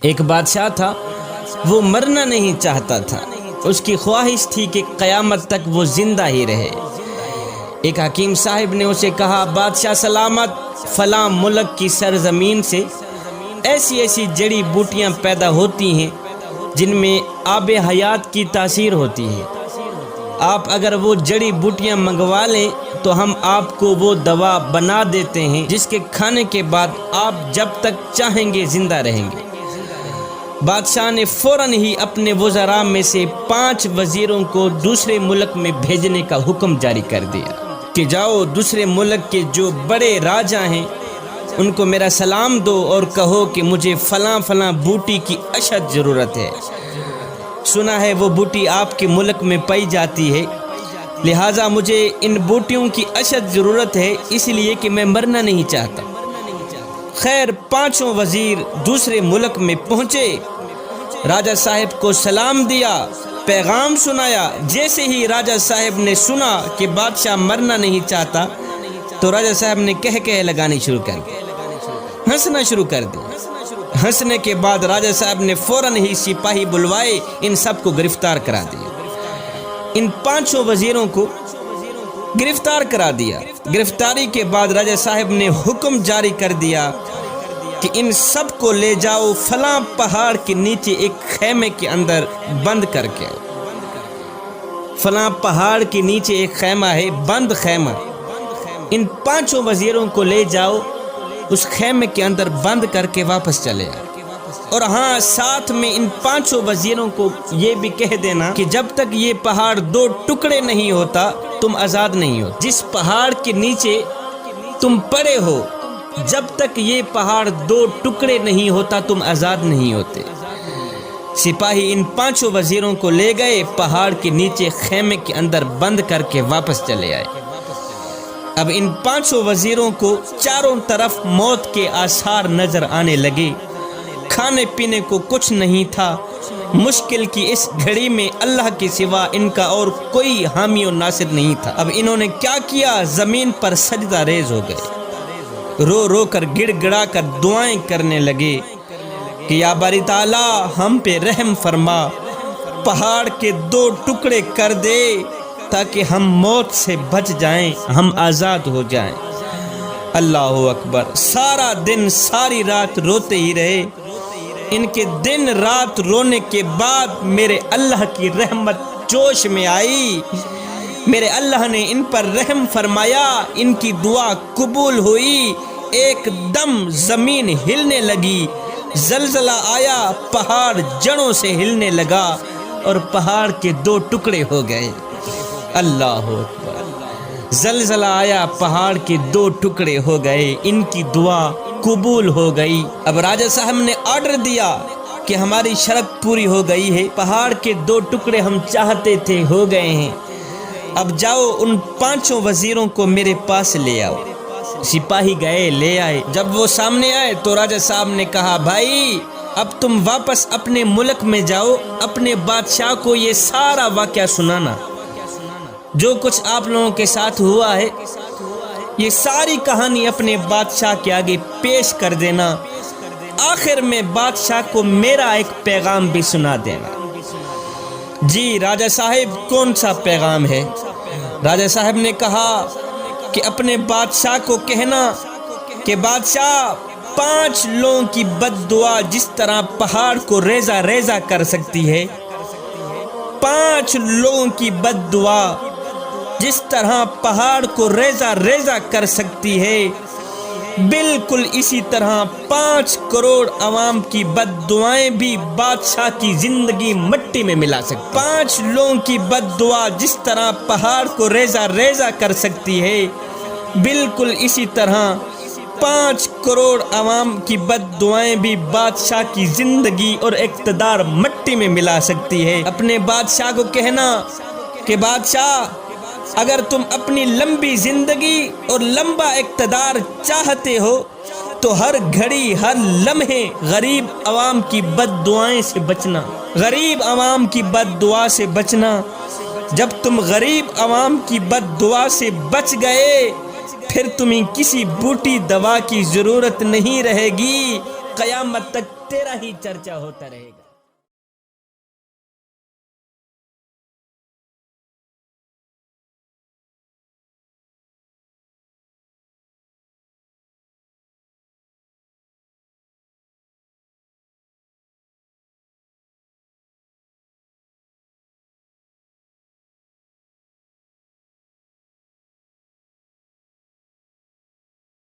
ایک بادشاہ تھا، وہ مرنا نہیں چاہتا تھا، اس کی خواہش تھی کہ قیامت تک وہ زندہ ہی رہے۔ ایک حکیم صاحب نے اسے کہا، بادشاہ سلامت، فلاں ملک کی سرزمین سے ایسی ایسی جڑی بوٹیاں پیدا ہوتی ہیں جن میں آب حیات کی تاثیر ہوتی ہے، آپ اگر وہ جڑی بوٹیاں منگوا لیں تو ہم آپ کو وہ دوا بنا دیتے ہیں جس کے کھانے کے بعد آپ جب تک چاہیں گے زندہ رہیں گے۔ بادشاہ نے فوراً ہی اپنے وزراء میں سے 5 وزیروں کو دوسرے ملک میں بھیجنے کا حکم جاری کر دیا کہ جاؤ دوسرے ملک کے جو بڑے راجا ہیں ان کو میرا سلام دو اور کہو کہ مجھے فلاں فلاں بوٹی کی اشد ضرورت ہے، سنا ہے وہ بوٹی آپ کے ملک میں پائی جاتی ہے، لہٰذا مجھے ان بوٹیوں کی اشد ضرورت ہے، اس لیے کہ میں مرنا نہیں چاہتا۔ خیر 5 وزیر دوسرے ملک میں پہنچے، راجہ صاحب کو سلام دیا، پیغام سنایا۔ جیسے ہی راجہ صاحب نے سنا کہ بادشاہ مرنا نہیں چاہتا تو راجہ صاحب نے کہہ لگانی شروع کر دی، ہنسنا شروع کر دی۔ ہنسنے کے بعد راجہ صاحب نے فوراً ہی سپاہی بلوائے، ان سب کو گرفتار کرا دیا۔ ان 5 وزیروں کو گرفتار کرا دیا۔ گرفتاری کے بعد راجہ صاحب نے حکم جاری کر دیا کہ ان سب کو لے جاؤ فلاں پہاڑ کے نیچے ایک خیمے کے اندر بند کر کے۔ فلاں پہاڑ کے نیچے ایک خیمہ ہے، بند خیمہ، ان 5 وزیروں کو لے جاؤ، اس خیمے کے اندر بند کر کے واپس چلے آئے۔ اور ہاں، ساتھ میں ان 5 وزیروں کو یہ بھی کہہ دینا کہ جب تک یہ پہاڑ 2 ٹکڑے نہیں ہوتا تم آزاد نہیں ہو۔ جس پہاڑ کے نیچے تم پڑے ہو، جب تک یہ پہاڑ 2 ٹکڑے نہیں ہوتا تم آزاد نہیں ہوتے۔ سپاہی ان 5 وزیروں کو لے گئے، پہاڑ کے نیچے خیمے کے اندر بند کر کے واپس چلے آئے۔ اب ان 5 وزیروں کو چاروں طرف موت کے آثار نظر آنے لگے، کھانے پینے کو کچھ نہیں تھا۔ مشکل کی اس گھڑی میں اللہ کے سوا ان کا اور کوئی حامی و ناصر نہیں تھا۔ اب انہوں نے کیا کیا؟ زمین پر سجدہ ریز ہو گئے، رو رو کر گڑ گڑا کر دعائیں کرنے لگے کہ یا باری تعالیٰ ہم پہ رحم فرما، پہاڑ کے 2 ٹکڑے کر دے تاکہ ہم موت سے بچ جائیں، ہم آزاد ہو جائیں۔ اللہ اکبر۔ سارا دن ساری رات روتے ہی رہے۔ ان کے دن رات رونے کے بعد میرے اللہ کی رحمت جوش میں آئی، میرے اللہ نے ان پر رحم فرمایا، ان کی دعا قبول ہوئی۔ ایک دم زمین ہلنے لگی، زلزلہ آیا، پہاڑ جڑوں سے ہلنے لگا اور پہاڑ کے 2 ٹکڑے ہو گئے۔ اللہ اکبر۔ زلزلہ آیا، پہاڑ کے 2 ٹکڑے ہو گئے، ان کی دعا قبول ہو گئی۔ اب راجہ صاحب نے آرڈر دیا کہ ہماری شرط پوری ہو گئی ہے، پہاڑ کے 2 ٹکڑے ہم چاہتے تھے ہو گئے ہیں، اب جاؤ ان 5 وزیروں کو میرے پاس لے آؤ۔ سپاہی گئے، لے آئے۔ جب وہ سامنے آئے تو راجہ صاحب نے کہا، بھائی اب تم واپس اپنے ملک میں جاؤ، اپنے بادشاہ کو یہ سارا واقعہ سنانا، جو کچھ آپ لوگوں کے ساتھ ہوا ہے، یہ ساری کہانی اپنے بادشاہ کے آگے پیش کر دینا، آخر میں بادشاہ کو میرا ایک پیغام بھی سنا دینا۔ جی راجہ صاحب، کون سا پیغام ہے؟ راجہ صاحب نے کہا کہ اپنے بادشاہ کو کہنا کہ بادشاہ 5 لوگوں کی بد دعا جس طرح پہاڑ کو ریزہ ریزہ کر سکتی ہے، 5 لوگوں کی بد دعا جس طرح پہاڑ کو ریزہ ریزہ کر سکتی ہے، بالکل اسی طرح 5 کروڑ عوام کی بد دعائیں بھی بادشاہ کی زندگی مٹی میں ملا سکتی۔ 5 لوگوں کی بد دعا جس طرح پہاڑ کو ریزہ ریزہ کر سکتی ہے، بالکل اسی طرح 5 کروڑ عوام کی بد دعائیں بھی بادشاہ کی زندگی اور اقتدار مٹی میں ملا سکتی ہے۔ اپنے بادشاہ کو کہنا کہ بادشاہ، اگر تم اپنی لمبی زندگی اور لمبا اقتدار چاہتے ہو تو ہر گھڑی ہر لمحے غریب عوام کی بد دعائیں سے بچنا، غریب عوام کی بد دعا سے بچنا۔ جب تم غریب عوام کی بد دعا سے بچ گئے پھر تمہیں کسی بوٹی دوا کی ضرورت نہیں رہے گی، قیامت تک تیرا ہی چرچا ہوتا رہے گا۔